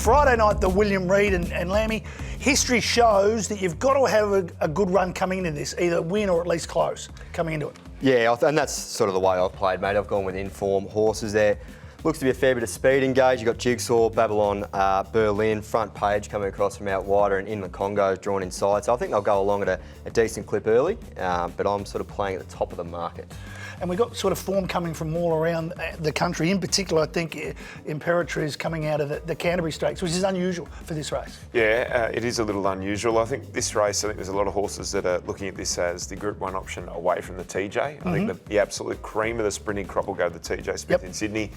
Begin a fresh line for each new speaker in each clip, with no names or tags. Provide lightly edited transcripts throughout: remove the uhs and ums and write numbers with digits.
Friday night, the William Reid and Lammy. History shows that you've got to have a good run coming into this, either win or at least close coming into it.
Yeah, and that's sort of the way I've played, mate. I've gone with inform horses there. Looks to be a fair bit of speed engaged. You've got Jigsaw, Babylon, Berlin, front page coming across from out wider, and In the Congo drawn inside. So I think they'll go along at a decent clip early, but I'm sort of playing at the top of the market.
And we've got sort of form coming from all around the country. In particular, I think Imperatriz coming out of the Canterbury Stakes, which is unusual for this race.
Yeah, it is a little unusual. I think this race, there's a lot of horses that are looking at this as the Group 1 option away from the TJ. I think the absolute cream of the sprinting crop will go to the TJ Smith in Sydney.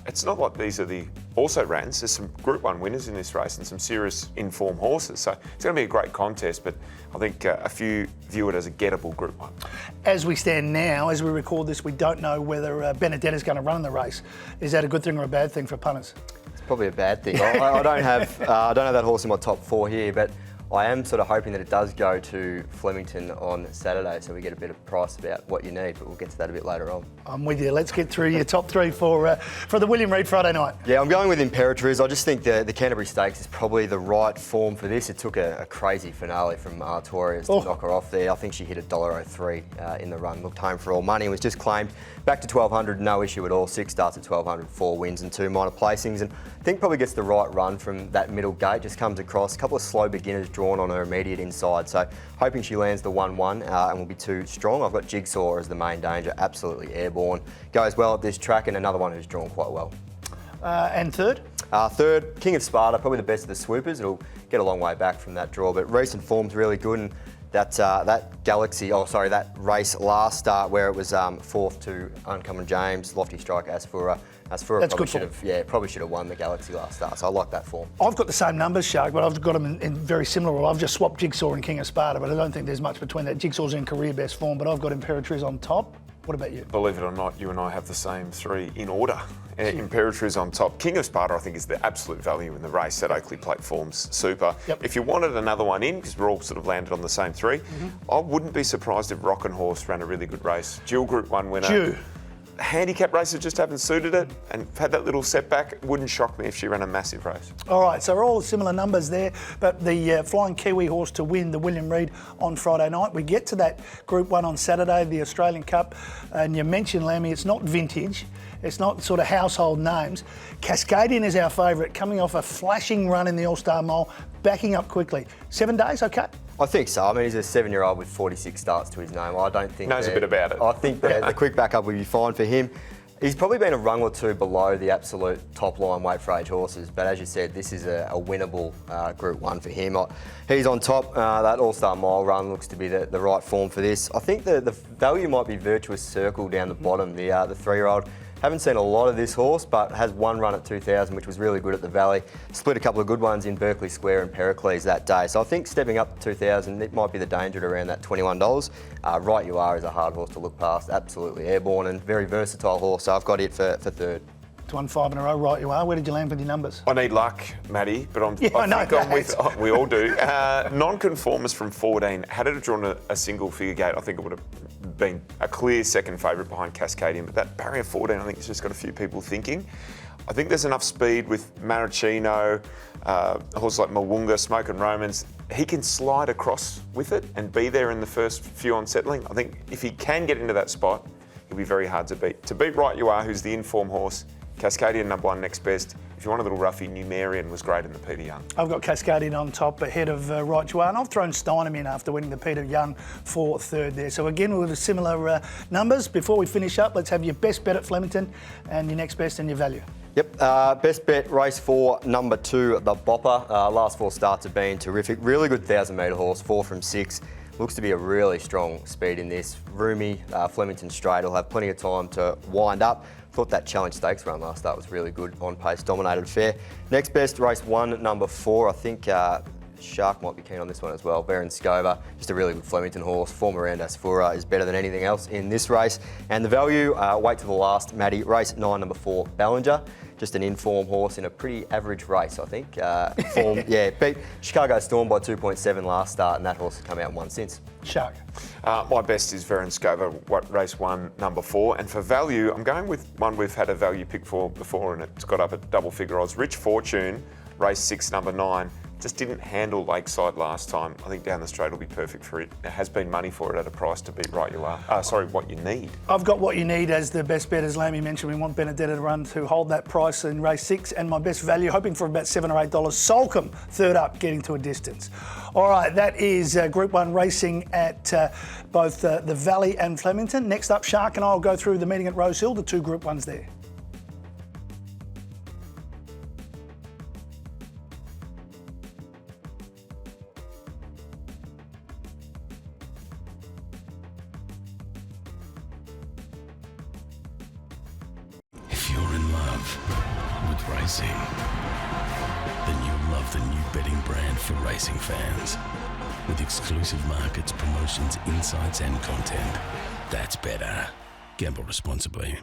It's not like these are the also-rans. There's some Group 1 winners in this race and some serious informed horses. So it's going to be a great contest, but I think a few view it as a gettable Group 1. As
we stand now, as we record this, we don't know whether Benedetta's going to run in the race. Is that a good thing or a bad thing for punters?
It's probably a bad thing. I don't have that horse in my top 4 here, but I am sort of hoping that it does go to Flemington on Saturday, so we get a bit of price about what you need, but we'll get to that a bit later on.
I'm with you. Let's get through your top 3 for the William Reid Friday night.
Yeah, I'm going with Imperatriz. I just think the Canterbury Stakes is probably the right form for this. It took a crazy finale from Artorias to knock her off there. I think she hit $1.03 in the run, looked home for all money, and was just claimed back to 1,200, no issue at all. 6 starts at 1,200, 4 wins and 2 minor placings, and I think probably gets the right run from that middle gate, just comes across. A couple of slow beginners drawn on her immediate inside, so hoping she lands the 1-1 and will be too strong. I've got Jigsaw as the main danger, absolutely airborne. Goes well at this track, and another one who's drawn quite well.
And third?
Third, King of Sparta, probably the best of the swoopers. It'll get a long way back from that draw, but recent form's really good, and that race last start where it was 4th to Uncommon James, Lofty Strike, Asfura.
That's
probably should have won the Galaxy last start, so I like that form.
I've got the same numbers, Shark, but I've got them in very similar order. I've just swapped Jigsaw and King of Sparta, but I don't think there's much between that. Jigsaw's in career best form, but I've got Imperatriz on top. What about you?
Believe it or not, you and I have the same 3 in order. Imperatriz on top. King of Sparta, I think, is the absolute value in the race. That Oakley Plate form's super.
Yep.
If you wanted another one in, because we're all sort of landed on the same 3, I wouldn't be surprised if Rock and Horse ran a really good race. Dual Group 1 winner. Handicap races just haven't suited it and had that little setback. It wouldn't shock me if she ran a massive race.
All right, so we're all similar numbers there, but the Flying Kiwi horse to win the William Reid on Friday night. We get to that Group 1 on Saturday, the Australian Cup, and you mentioned, Lammy, it's not vintage, it's not sort of household names. Cascadian is our favourite, coming off a flashing run in the All-Star Mole, backing up quickly. 7 days, okay?
I think so. I mean, he's a 7-year-old with 46 starts to his name. I don't think
knows a bit about it.
I think the quick backup will be fine for him. He's probably been a rung or 2 below the absolute top line weight for age horses, but as you said, this is a winnable Group 1 for him. He's on top. That All-Star Mile run looks to be the right form for this. I think the value might be Virtuous Circle down the bottom, the 3-year-old. Haven't seen a lot of this horse, but has 1 run at 2,000, which was really good at the Valley. Split a couple of good ones in Berkeley Square and Pericles that day. So I think stepping up to 2,000, it might be the danger at around that $21. Right You Are is a hard horse to look past, absolutely airborne and very versatile horse. So I've got it for third.
It's won 5 in a row, Right You Are. Where did you land with your numbers?
I need luck, Matty, but I think I'm with. We all do. Non-conformist from 14. Had it drawn a single figure gate, I think it would have been a clear second favourite behind Cascadian. But that barrier 14, I think, has just got a few people thinking. I think there's enough speed with Maricino, a horse like Mwunga, Smoke and Romans. He can slide across with it and be there in the first few on settling. I think if he can get into that spot, he'll be very hard to beat. To beat Right You Are, who's the informed horse, Cascadian number 1 next best. If you want a little roughie, Numerian was great in the Peter Young.
I've got Cascadian on top ahead of Right You Are, and I've thrown Steinem in after winning the Peter Young for third there. So again, with similar numbers. Before we finish up, let's have your best bet at Flemington and your next best and your value.
Yep, best bet, race 4, number 2, the Bopper. Last 4 starts have been terrific. Really good 1,000-metre horse, 4 from 6. Looks to be a really strong speed in this. Roomy, Flemington straight, will have plenty of time to wind up. Thought that Challenge Stakes run last start was really good, on pace, dominated affair. Next best, race 1, number 4. I think Shark might be keen on this one as well. Baron Scova, just a really good Flemington horse. Form around Asfura is better than anything else in this race. And the value, wait till the last, Matty. Race 9, number 4, Ballinger. Just an informed horse in a pretty average race, I think. Beat Chicago Storm by 2.7 last start, and that horse has come out and won since.
Shark.
My best is Verenskova, race 1, number 4. And for value, I'm going with one we've had a value pick for before, and it's got up at double figure odds. Rich Fortune, Race 6, number 9. Just didn't handle Lakeside last time. I think down the straight will be perfect for it. There has been money for it at a price to beat Right You Are. What you need.
I've got What You Need as the best bet, as Lammy mentioned. We want Benedetta to run to hold that price in race 6, and my best value, hoping for about $7 or $8. Solcombe, third up, getting to a distance. All right, that is Group 1 racing at both the Valley and Flemington. Next up, Shark and I will go through the meeting at Rosehill, the 2 Group 1s there.
Racing, then you'll love the new betting brand for racing fans. With exclusive markets, promotions, insights and content. That's better. Gamble responsibly.